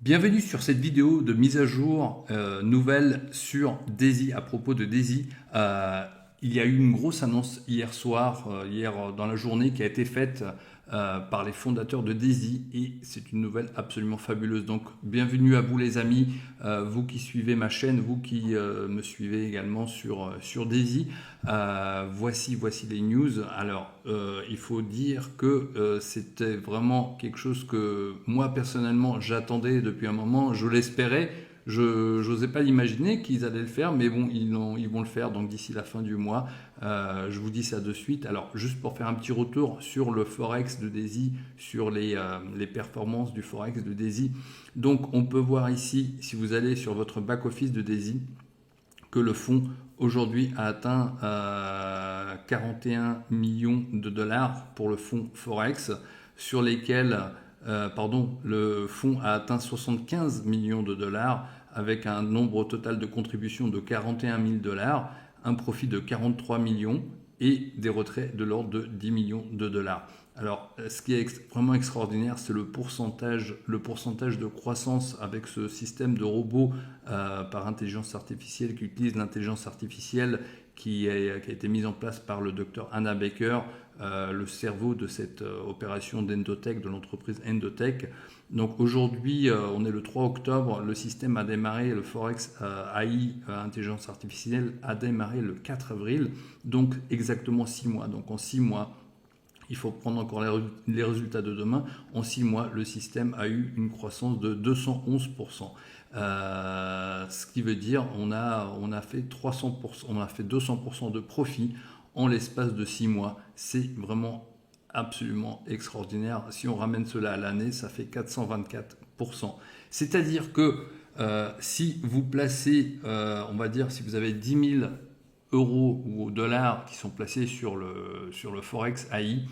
Bienvenue sur cette vidéo de mise à jour nouvelle sur Daisy. À propos de Daisy, il y a eu une grosse annonce hier soir, dans la journée, qui a été faite par les fondateurs de Daisy et c'est une nouvelle absolument fabuleuse. Donc bienvenue à vous les amis, vous qui suivez ma chaîne, vous qui me suivez également sur Daisy. Voici les news. Alors il faut dire que c'était vraiment quelque chose que moi personnellement j'attendais depuis un moment, je l'espérais. Je n'osais pas l'imaginer qu'ils allaient le faire, mais bon, ils vont le faire donc d'ici la fin du mois. Je vous dis ça de suite. Alors, juste pour faire un petit retour sur le Forex de Daisy, sur les performances du Forex de Daisy. Donc, on peut voir ici, si vous allez sur votre back-office de Daisy, que le fonds aujourd'hui a atteint 41 millions de dollars pour le fonds Forex, sur lesquels le fonds a atteint 75 millions de dollars avec un nombre total de contributions de 41 000 dollars, un profit de 43 millions et des retraits de l'ordre de 10 millions de dollars. Alors, ce qui est vraiment extraordinaire, c'est le pourcentage de croissance avec ce système de robots par intelligence artificielle qui utilise l'intelligence artificielle qui a été mise en place par le docteur Anna Baker, le cerveau de cette opération d'Endotech, de l'entreprise Endotech. Donc aujourd'hui, on est le 3 octobre, le système a démarré, le Forex AI, intelligence artificielle, a démarré le 4 avril, donc exactement 6 mois. Donc en 6 mois, il faut prendre encore les résultats de demain. En 6 mois, le système a eu une croissance de 211%. Ce qui veut dire on a fait 300%, on a fait 200% de profit en l'espace de 6 mois. C'est vraiment absolument extraordinaire. Si on ramène cela à l'année, ça fait 424%. C'est-à-dire que si vous placez, on va dire, si vous avez 10 000 euros ou dollars qui sont placés sur le Forex AI,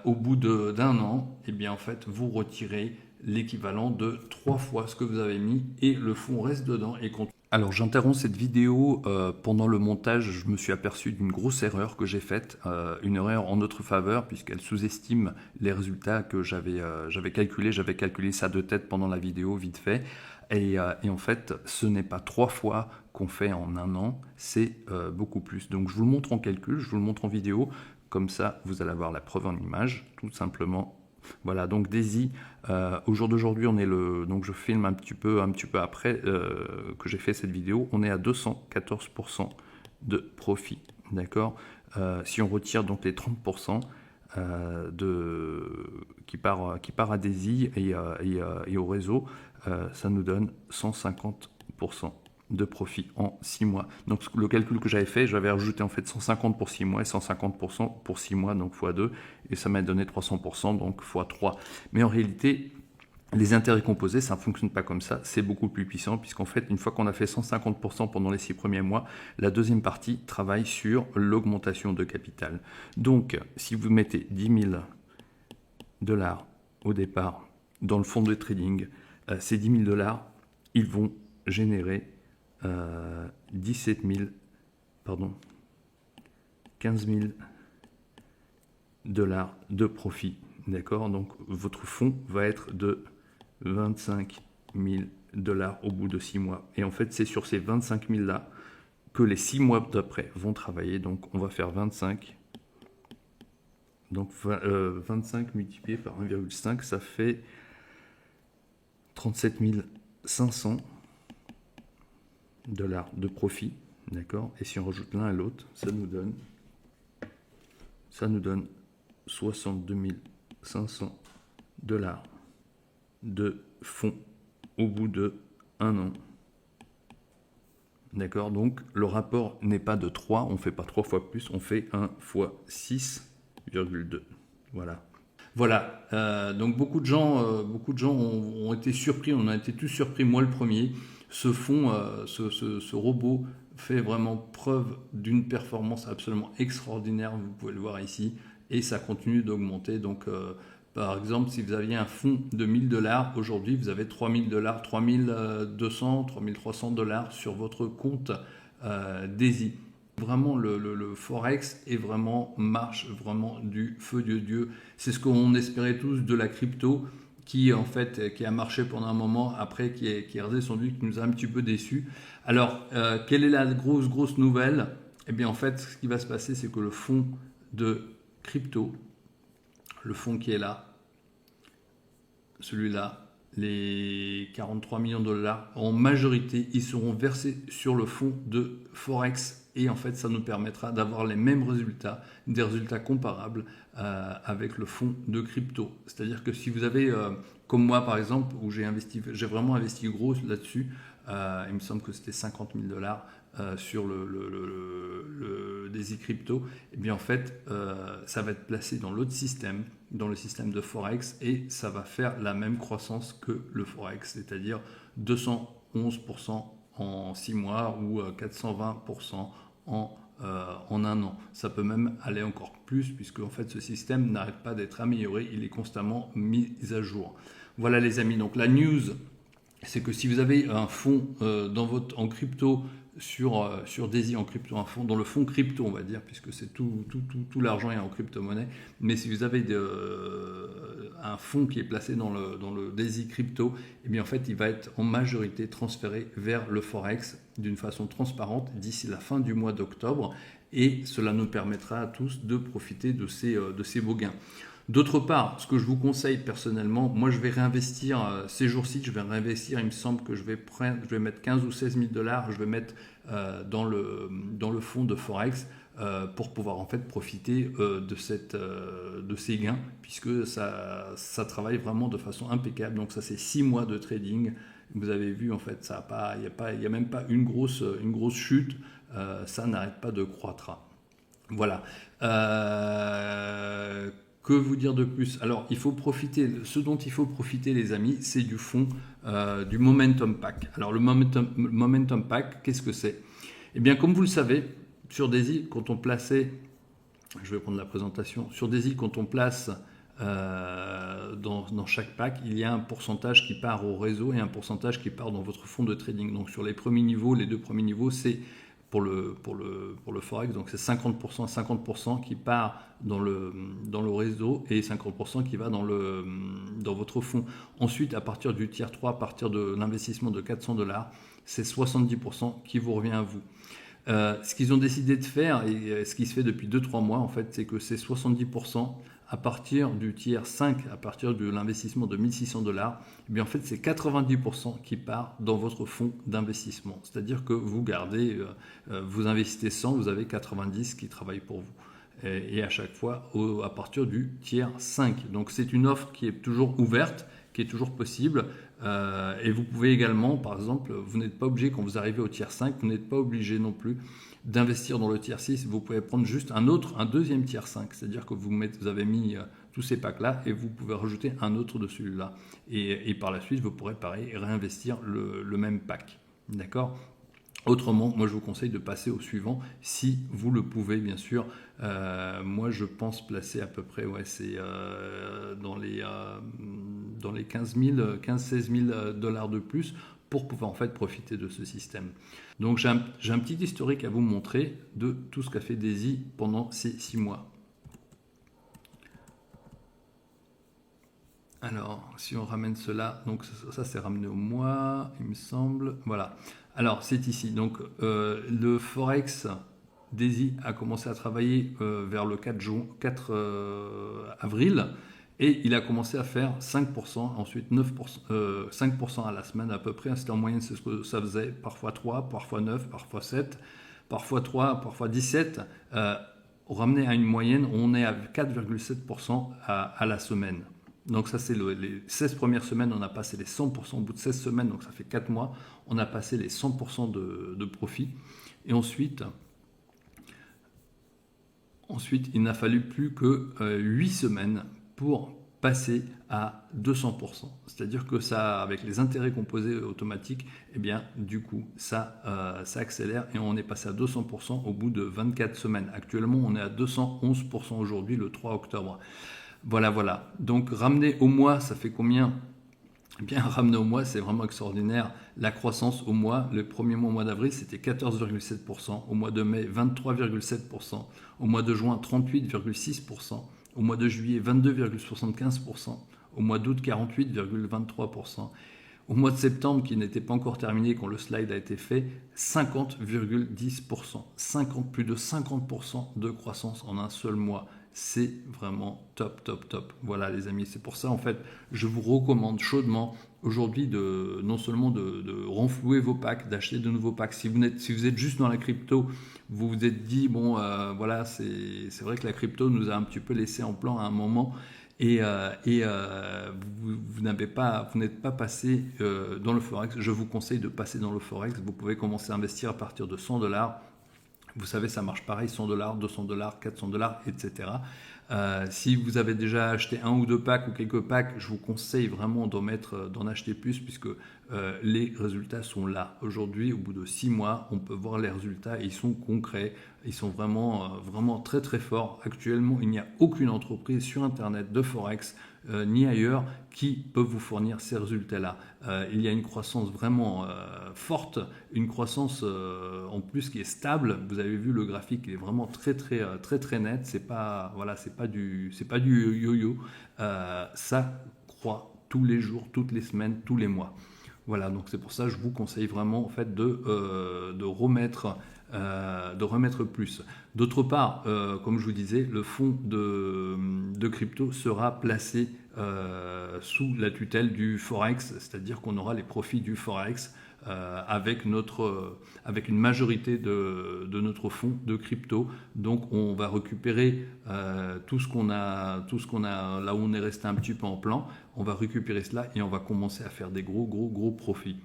au bout d'un an, eh bien en fait, vous retirez l'équivalent de 3 fois ce que vous avez mis et le fonds reste dedans et continue. Alors j'interromps cette vidéo pendant le montage, je me suis aperçu d'une grosse erreur que j'ai faite, une erreur en notre faveur puisqu'elle sous-estime les résultats que j'avais calculé ça de tête pendant la vidéo vite fait et en fait ce n'est pas 3 fois qu'on fait en un an, c'est beaucoup plus. Donc je vous le montre en calcul, je vous le montre en vidéo, comme ça vous allez avoir la preuve en image, tout simplement. Voilà, donc Daisy, au jour d'aujourd'hui, donc je filme un petit peu après que j'ai fait cette vidéo, on est à 214% de profit, d'accord. Si on retire donc les 30% qui part à Daisy et au réseau, ça nous donne 150% de profit en 6 mois. Donc le calcul que j'avais fait, j'avais rajouté en fait 150 pour 6 mois et 150% pour 6 mois, donc x2, et ça m'a donné 300%, donc x3. Mais en réalité, les intérêts composés, ça ne fonctionne pas comme ça, c'est beaucoup plus puissant, puisqu'en fait, une fois qu'on a fait 150% pendant les 6 premiers mois, la deuxième partie travaille sur l'augmentation de capital. Donc, si vous mettez 10 000 dollars au départ dans le fonds de trading, ces 10 000 dollars, ils vont générer 15 000 dollars de profit. D'accord? Donc votre fonds va être de 25 000 dollars au bout de 6 mois. Et en fait, c'est sur ces 25 000 là que les 6 mois d'après vont travailler. Donc on va faire 25. Donc 25 multiplié par 1,5, ça fait 37 500 dollars de profit, d'accord. Et si on rajoute l'un à l'autre, ça nous donne 62 500 dollars de fonds au bout de un an, d'accord. Donc le rapport n'est pas de 3, on fait pas 3 fois plus, on fait 1 fois 6,2. Voilà, donc beaucoup de gens ont été surpris, on a été tous surpris, moi le premier. Ce fonds, ce robot fait vraiment preuve d'une performance absolument extraordinaire, vous pouvez le voir ici, et ça continue d'augmenter. Donc par exemple, si vous aviez un fonds de 1000 dollars, aujourd'hui vous avez 3000 dollars, 3200, 3300 dollars sur votre compte Daisy. Vraiment, le Forex marche vraiment du feu de Dieu. C'est ce qu'on espérait tous de la crypto, qui en fait qui a marché pendant un moment, après qui est redescendu, qui nous a un petit peu déçus. Alors, quelle est la grosse nouvelle? Eh bien, en fait, ce qui va se passer, c'est que le fonds de crypto, le fonds qui est là, celui-là, les 43 millions de dollars, en majorité, ils seront versés sur le fonds de Forex. Et en fait, ça nous permettra d'avoir les mêmes résultats, des résultats comparables avec le fonds de crypto. C'est-à-dire que si vous avez, comme moi par exemple, où j'ai vraiment investi gros là-dessus, il me semble que c'était 50 000 dollars sur le DAISY Crypto, et bien en fait, ça va être placé dans l'autre système, dans le système de Forex, et ça va faire la même croissance que le Forex, c'est-à-dire 211% en 6 mois ou 420% en un an. Ça peut même aller encore plus, puisque en fait ce système n'arrête pas d'être amélioré, il est constamment mis à jour. Voilà les amis, donc la news, c'est que si vous avez un fonds en crypto sur DAISY en crypto, un fonds dans le fonds crypto, on va dire, puisque c'est tout l'argent est en crypto-monnaie, mais si vous avez un fonds qui est placé dans le DAISY crypto, et bien en fait il va être en majorité transféré vers le Forex d'une façon transparente d'ici la fin du mois d'octobre, et cela nous permettra à tous de profiter de ces beaux gains. D'autre part, ce que je vous conseille personnellement, moi je vais réinvestir ces jours-ci, je vais réinvestir, il me semble que je vais mettre 15 ou 16 000 dollars, je vais mettre dans le fonds de Forex pour pouvoir en fait profiter de ces gains, puisque ça travaille vraiment de façon impeccable. Donc ça c'est 6 mois de trading. Vous avez vu en fait, il n'y a même pas une grosse chute, ça n'arrête pas de croître. Voilà. Que vous dire de plus? Alors, ce dont il faut profiter, les amis, c'est du fonds du Momentum Pack. Alors, le Momentum Pack, qu'est-ce que c'est? Eh bien, comme vous le savez, sur DAISY, quand on plaçait, je vais prendre la présentation, sur DAISY, quand on place dans chaque pack, il y a un pourcentage qui part au réseau et un pourcentage qui part dans votre fonds de trading. Donc, sur les premiers niveaux, les deux premiers niveaux, c'est pour le Forex, donc c'est 50% qui part dans le réseau et 50% qui va dans votre fonds. Ensuite, à partir du tier 3, à partir de l'investissement de 400 dollars, c'est 70% qui vous revient à vous. Ce qu'ils ont décidé de faire, et ce qui se fait depuis 2-3 mois, en fait, c'est que c'est 70% à partir du tier 5, à partir de l'investissement de 1600 dollars, eh bien en fait c'est 90% qui part dans votre fonds d'investissement. C'est-à-dire que vous gardez, vous investissez 100, vous avez 90 qui travaillent pour vous. Et à chaque fois à partir du tier 5. Donc c'est une offre qui est toujours ouverte, qui est toujours possible. Et vous pouvez également, par exemple, vous n'êtes pas obligé, quand vous arrivez au tier 5, vous n'êtes pas obligé non plus d'investir dans le tier 6, vous pouvez prendre juste un deuxième tier 5, c'est-à-dire que vous avez mis tous ces packs-là et vous pouvez rajouter un autre de celui-là. Et par la suite, vous pourrez pareil réinvestir le même pack. D'accord ? Autrement, moi je vous conseille de passer au suivant si vous le pouvez, bien sûr. Moi je pense placer à peu près, c'est dans les 15-16 000 dollars de plus pour pouvoir en fait profiter de ce système. Donc j'ai un petit historique à vous montrer de tout ce qu'a fait DAISY pendant ces 6 mois. Alors, si on ramène cela, donc ça c'est ramené au mois, il me semble. Voilà. Alors, c'est ici. Donc, le Forex DAISY a commencé à travailler vers le 4 avril et il a commencé à faire 5%, ensuite 9%, 5% à la semaine à peu près. C'était en moyenne, c'est ce que ça faisait. Parfois 3, parfois 9, parfois 7, parfois 3, parfois 17. Ramené à une moyenne, on est à 4,7% à la semaine. Donc ça c'est les 16 premières semaines, on a passé les 100%, au bout de 16 semaines, donc ça fait 4 mois, on a passé les 100% de profit. Et ensuite, il n'a fallu plus que 8 semaines pour passer à 200%. C'est-à-dire que ça, avec les intérêts composés automatiques, eh bien, du coup, ça accélère et on est passé à 200% au bout de 24 semaines. Actuellement, on est à 211% aujourd'hui, le 3 octobre. Voilà. Donc, ramener au mois, ça fait combien? Eh bien, ramener au mois, c'est vraiment extraordinaire. La croissance au mois, le premier mois au mois d'avril, c'était 14,7%. Au mois de mai, 23,7%. Au mois de juin, 38,6%. Au mois de juillet, 22,75%. Au mois d'août, 48,23%. Au mois de septembre, qui n'était pas encore terminé quand le slide a été fait, 50,10%. Plus de 50% de croissance en un seul mois. C'est vraiment top, top, top. Voilà les amis, c'est pour ça en fait, je vous recommande chaudement aujourd'hui non seulement de renflouer vos packs, d'acheter de nouveaux packs. Si vous êtes juste dans la crypto, vous vous êtes dit, bon voilà, c'est vrai que la crypto nous a un petit peu laissé en plan à un moment. Et vous n'êtes pas passé dans le Forex. Je vous conseille de passer dans le Forex. Vous pouvez commencer à investir à partir de 100 $. Vous savez, ça marche pareil, 100 $, 200 $, 400 $, etc. Si vous avez déjà acheté un ou deux packs ou quelques packs, je vous conseille vraiment d'en acheter plus puisque les résultats sont là. Aujourd'hui, au bout de 6 mois, on peut voir les résultats. Ils sont concrets, ils sont vraiment très très forts. Actuellement, il n'y a aucune entreprise sur Internet de Forex ni ailleurs qui peut vous fournir ces résultats-là. Il y a une croissance vraiment forte, une croissance en plus qui est stable. Vous avez vu le graphique, il est vraiment très net. C'est pas du yo-yo. Ça croît tous les jours, toutes les semaines, tous les mois. Voilà, donc c'est pour ça que je vous conseille vraiment en fait de remettre plus. D'autre part, comme je vous disais, le fonds de crypto sera placé sous la tutelle du Forex, c'est-à-dire qu'on aura les profits du Forex avec une majorité de notre fonds de crypto. Donc on va récupérer tout ce qu'on a là où on est resté un petit peu en plan. On va récupérer cela et on va commencer à faire des gros profits.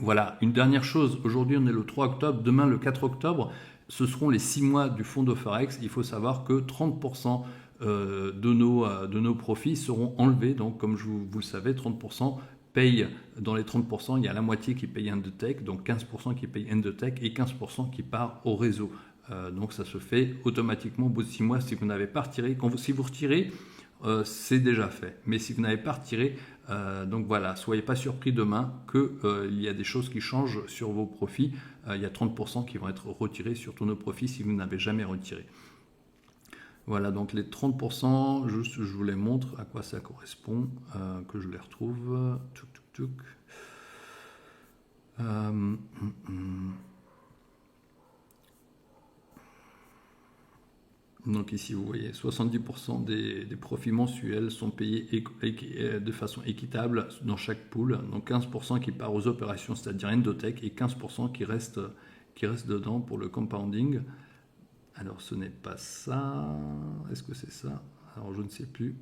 Voilà, une dernière chose, aujourd'hui on est le 3 octobre, demain le 4 octobre, ce seront les 6 mois du fonds de Forex. Il faut savoir que 30% de nos profits seront enlevés, donc comme vous le savez, 30% payent, dans les 30%, il y a la moitié qui paye Endotech, donc 15% qui paye Endotech et 15% qui part au réseau. Donc ça se fait automatiquement au bout de 6 mois si vous n'avez pas retiré. Si vous retirez, c'est déjà fait. Mais si vous n'avez pas retiré, donc voilà, soyez pas surpris demain qu'il y a des choses qui changent sur vos profits. Il y a 30% qui vont être retirés sur tous nos profits si vous n'avez jamais retiré. Voilà, donc les 30%, juste je vous les montre à quoi ça correspond, que je les retrouve. Donc ici, vous voyez, 70% des profits mensuels sont payés de façon équitable dans chaque pool. Donc 15% qui part aux opérations, c'est-à-dire Endotech, et 15% qui reste dedans pour le compounding. Alors ce n'est pas ça. Est-ce que c'est ça? Alors je ne sais plus.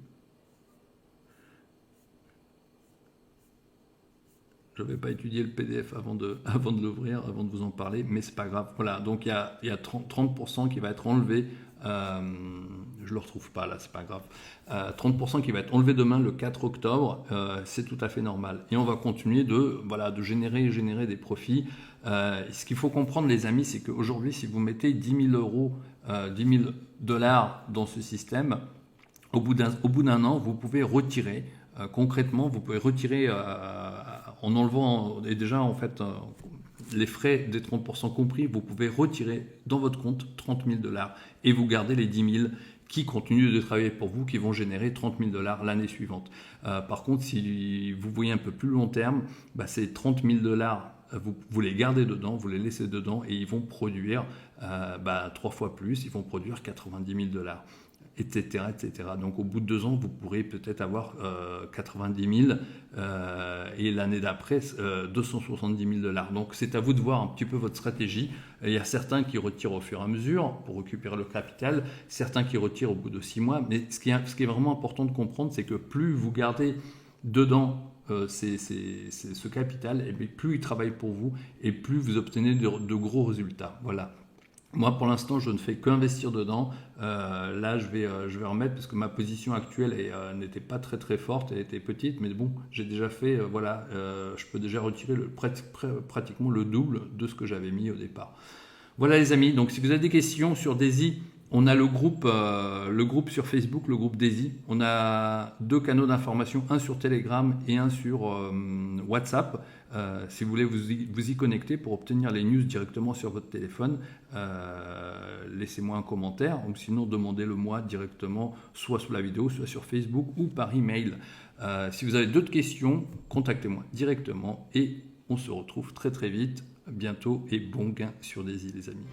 Je n'avais pas étudié le PDF avant de l'ouvrir, avant de vous en parler, mais c'est pas grave. Voilà, donc il y a 30% qui va être enlevé. Je le retrouve pas là, c'est pas grave. 30% qui va être enlevé demain, le 4 octobre, c'est tout à fait normal. Et on va continuer de générer des profits. Ce qu'il faut comprendre, les amis, c'est qu'aujourd'hui, si vous mettez 10 000 €, 10 000 $ dans ce système, au bout d'un an, vous pouvez retirer. Concrètement, vous pouvez retirer en enlevant, et déjà en fait, les frais des 30% compris, vous pouvez retirer dans votre compte 30 000 $ et vous gardez les 10 000 qui continuent de travailler pour vous, qui vont générer 30 000 $ l'année suivante. Par contre, si vous voyez un peu plus long terme, ces 30 000 $, vous les gardez dedans, vous les laissez dedans et ils vont produire 3 fois plus, ils vont produire 90 000 $. Etc. Donc au bout de 2 ans, vous pourrez peut-être avoir 90 000 et l'année d'après 270 000 $. Donc c'est à vous de voir un petit peu votre stratégie. Il y a certains qui retirent au fur et à mesure pour récupérer le capital, certains qui retirent au bout de 6 mois. Mais ce qui est vraiment important de comprendre, c'est que plus vous gardez dedans ce capital, et plus il travaille pour vous et plus vous obtenez de gros résultats. Voilà. Moi, pour l'instant, je ne fais qu'investir dedans. Là, je vais remettre parce que ma position actuelle n'était pas très forte, elle était petite, mais bon, j'ai déjà fait, je peux déjà retirer pratiquement le double de ce que j'avais mis au départ. Voilà les amis, donc si vous avez des questions sur Daisy, on a le groupe sur Facebook, le groupe Daisy. On a 2 canaux d'information, un sur Telegram et un sur WhatsApp. Si vous voulez vous y connecter pour obtenir les news directement sur votre téléphone, laissez-moi un commentaire ou sinon demandez-le moi directement, soit sous la vidéo, soit sur Facebook ou par email. Si vous avez d'autres questions, contactez-moi directement et on se retrouve très très vite, bientôt, et bon gain sur Daisy les amis.